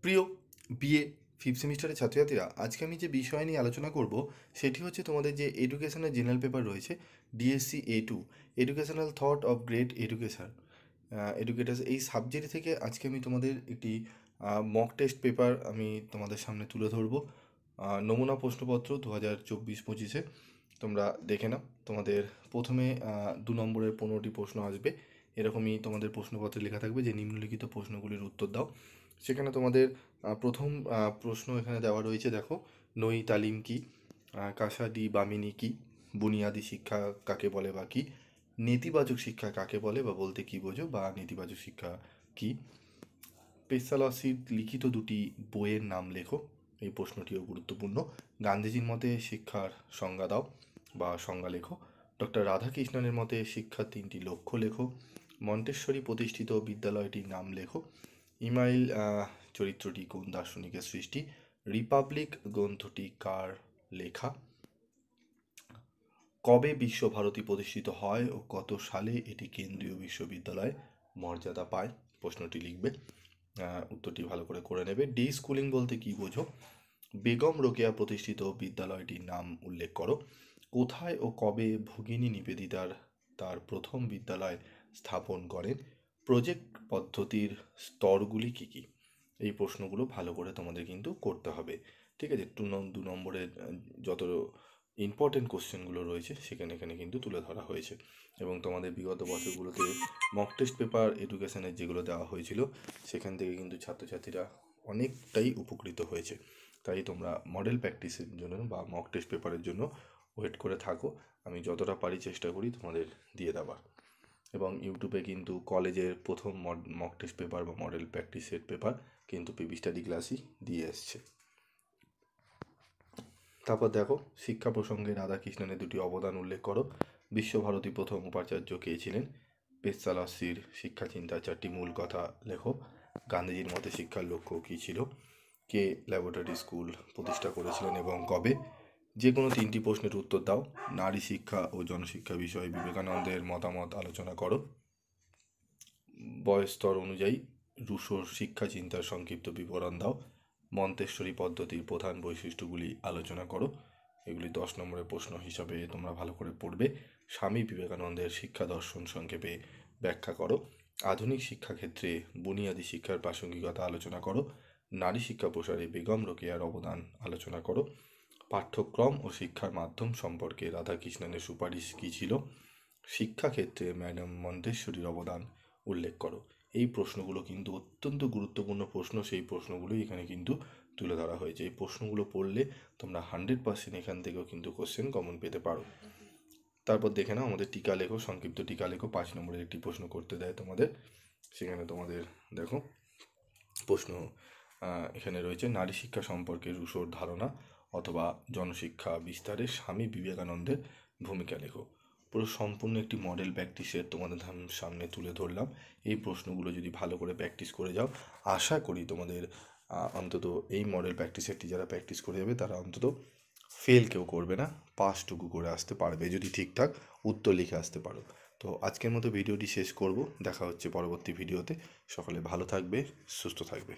প্রিয় BA fifth সেমিস্টারের ছাত্রছাত্রীরা, আজকে আমি যে বিষয় নিয়ে আলোচনা করব সেটি হচ্ছে তোমাদের যে এডুকেশনের জেনারেল পেপার রয়েছে DSC A2, educational thought of great educators. এই সাবজেক্ট থেকে আজকে আমি তোমাদের একটি মক টেস্ট পেপার আমি তোমাদের সামনে তুলে ধরবো। নমুনা প্রশ্নপত্র 2024-25 তোমরা দেখে নাও। তোমাদের প্রথমে 2 নম্বরের 15টি প্রশ্ন আসবে। এরকমই তোমাদের প্রশ্নপত্রে লেখা থাকবে যে নিম্নলিখিত প্রশ্নগুলির উত্তর দাও। সেখানে তোমাদের প্রথম প্রশ্ন এখানে দেওয়া রয়েছে, দেখো। নই তালিম কি, কাসাডি বামিনী কি, বুনিয়াদি শিক্ষা কাকে বলে বা কি, নেতিবাচক শিক্ষা কাকে বলে বা বলতে কি বোঝো বা নেতিবাচক শিক্ষা কি, পেসালসির লিখিত দুটি বইয়ের নাম লেখো। এই প্রশ্নটিও গুরুত্বপূর্ণ। গান্ধীজির মতে শিক্ষার সংজ্ঞা দাও বা সংজ্ঞা লেখো। ডক্টর রাধাকৃষ্ণনের মতে শিক্ষার 3টি লক্ষ্য লেখো। মন্টেশ্বরী প্রতিষ্ঠিত বিদ্যালয়টির নাম লেখো। ইমাইল চরিত্রটি কোন দার্শনিকের সৃষ্টি? রিপাবলিক গ্রন্থটি কার লেখা? কবে বিশ্বভারতী প্রতিষ্ঠিত হয় ও কত সালে এটি কেন্দ্রীয় বিশ্ববিদ্যালয় মর্যাদা পায়? প্রশ্নটি লিখবে, উত্তরটি ভালো করে নেবে। ডে স্কুলিং বলতে কি বোঝো? বেগম রোকেয়া প্রতিষ্ঠিত বিদ্যালয়টির নাম উল্লেখ করো। কোথায় ও কবে ভগিনী নিবেদিতার তার প্রথম বিদ্যালয় স্থাপন করেন? প্রজেক্ট পদ্ধতির স্তরগুলি কী কী? এই প্রশ্নগুলো ভালো করে তোমাদের কিন্তু করতে হবে, ঠিক আছে? 2 নম্বরের যত ইম্পর্টেন্ট কোশ্চেনগুলো রয়েছে এখানে কিন্তু তুলে ধরা হয়েছে। এবং তোমাদের বিগত বছরগুলোতে মক টেস্ট পেপার এডুকেশনের যেগুলো দেওয়া হয়েছিল সেখান থেকে কিন্তু ছাত্রছাত্রীরা অনেকটাই উপকৃত হয়েছে। তাই তোমরা মডেল প্র্যাকটিসের জন্য বা মক টেস্ট পেপারের জন্য ওয়েট করে থাকো। আমি যতটা পারি চেষ্টা করি তোমাদের দিয়ে দেওয়ার। এবং ইউটিউবে কিন্তু কলেজের প্রথম মক টেস্ট পেপার বা মডেল প্র্যাকটিস সেট পেপার কিন্তু পিবি স্টাডি ক্লাসই দিয়ে এসছে। তারপর দেখো, শিক্ষা প্রসঙ্গে রাধাকৃষ্ণনের 2টি অবদান উল্লেখ করো। বিশ্বভারতী প্রথম উপাচার্য কে ছিলেন? পেসালসির শিক্ষা চিন্তার 4টি মূল কথা লেখো। গান্ধীজির মতে শিক্ষার লক্ষ্য কী ছিল? কে ল্যাবরেটরি স্কুল প্রতিষ্ঠা করেছিলেন এবং কবে? যে কোনো 3টি প্রশ্নের উত্তর দাও। নারী শিক্ষা ও জনশিক্ষা বিষয়ে বিবেকানন্দের মতামত আলোচনা করো। বয়স স্তর অনুযায়ী রুশোর শিক্ষা চিন্তার সংক্ষিপ্ত বিবরণ দাও। মন্তেশ্বরী পদ্ধতির প্রধান বৈশিষ্ট্যগুলি আলোচনা করো। এগুলি 10 নম্বরের প্রশ্ন হিসাবে তোমরা ভালো করে পড়বে। স্বামী বিবেকানন্দের শিক্ষা দর্শন সংক্ষেপে ব্যাখ্যা করো। আধুনিক শিক্ষাক্ষেত্রে বুনিয়াদী শিক্ষার প্রাসঙ্গিকতা আলোচনা করো। নারী শিক্ষা প্রসারে বেগম রোকেয়ার অবদান আলোচনা করো। পাঠ্যক্রম ও শিক্ষার মাধ্যম সম্পর্কে রাধাকৃষ্ণনের সুপারিশ কী ছিল? শিক্ষাক্ষেত্রে ম্যাডাম মন্তেশ্বরীর অবদান উল্লেখ করো। এই প্রশ্নগুলো কিন্তু অত্যন্ত গুরুত্বপূর্ণ প্রশ্ন, সেই প্রশ্নগুলোই এখানে কিন্তু তুলে ধরা হয়েছে। এই প্রশ্নগুলো পড়লে তোমরা 100% এখান থেকেও কিন্তু কোশ্চেন কমন পেতে পারো। তারপর দেখে নাও আমাদের টিকা লেখো, সংক্ষিপ্ত টিকা লেখো। 5 নম্বরের একটি প্রশ্ন করতে দেয় তোমাদের। সেখানে তোমাদের দেখো প্রশ্ন এখানে রয়েছে, নারী শিক্ষা সম্পর্কে রুশোর ধারণা অথবা জনশিক্ষা বিস্তারে স্বামী বিবেকানন্দের ভূমিকা লেখো। পুরো সম্পূর্ণ একটি মডেল প্র্যাকটিস সেট তোমাদের সামনে তুলে ধরলাম। এই প্রশ্নগুলো যদি ভালো করে প্র্যাকটিস করে যাও, আশা করি তোমাদের অন্তত এই মডেল প্র্যাকটিস সেটটি যারা প্র্যাকটিস করে যাবে তারা অন্তত ফেল কেউ করবে না, পাসটুকু করে আসতে পারবে যদি ঠিকঠাক উত্তর লিখে আসতে পারো। তো আজকের মতো ভিডিওটি শেষ করব। দেখা হচ্ছে পরবর্তী ভিডিওতে। সকলে ভালো থাকবে, সুস্থ থাকবে।